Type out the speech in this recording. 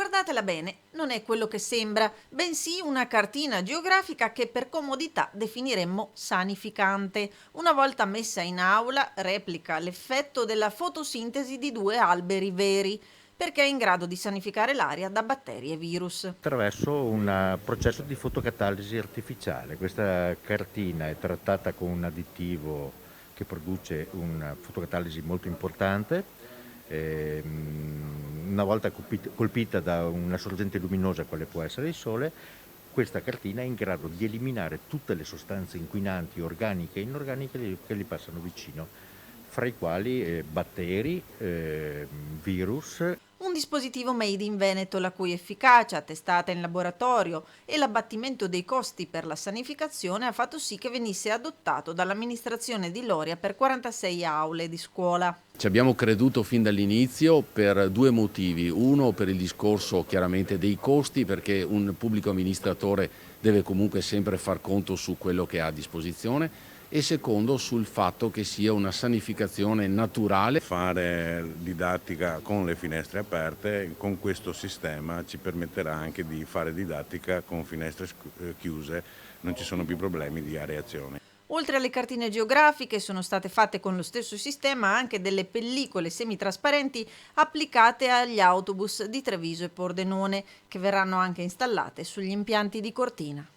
guardatela bene, non è quello che sembra, bensì una cartina geografica che per comodità definiremmo sanificante. Una volta messa in aula replica l'effetto della fotosintesi di due alberi veri, perché è in grado di sanificare l'aria da batteri e virus. Attraverso un processo di fotocatalisi artificiale. Questa cartina è trattata con un additivo che produce una fotocatalisi molto importante. Una volta colpita da una sorgente luminosa, quale può essere il sole, questa cartina è in grado di eliminare tutte le sostanze inquinanti organiche e inorganiche che gli passano vicino, fra i quali batteri, virus. Un dispositivo made in Veneto, la cui efficacia, testata in laboratorio, e l'abbattimento dei costi per la sanificazione ha fatto sì che venisse adottato dall'amministrazione di Loria per 46 aule di scuola. Ci abbiamo creduto fin dall'inizio per due motivi. Uno, per il discorso chiaramente dei costi, perché un pubblico amministratore deve comunque sempre far conto su quello che ha a disposizione, e secondo, sul fatto che sia una sanificazione naturale. Fare didattica con le finestre aperte con questo sistema ci permetterà anche di fare didattica con finestre chiuse, non ci sono più problemi di areazione. Oltre alle cartine geografiche sono state fatte con lo stesso sistema anche delle pellicole semitrasparenti applicate agli autobus di Treviso e Pordenone, che verranno anche installate sugli impianti di Cortina.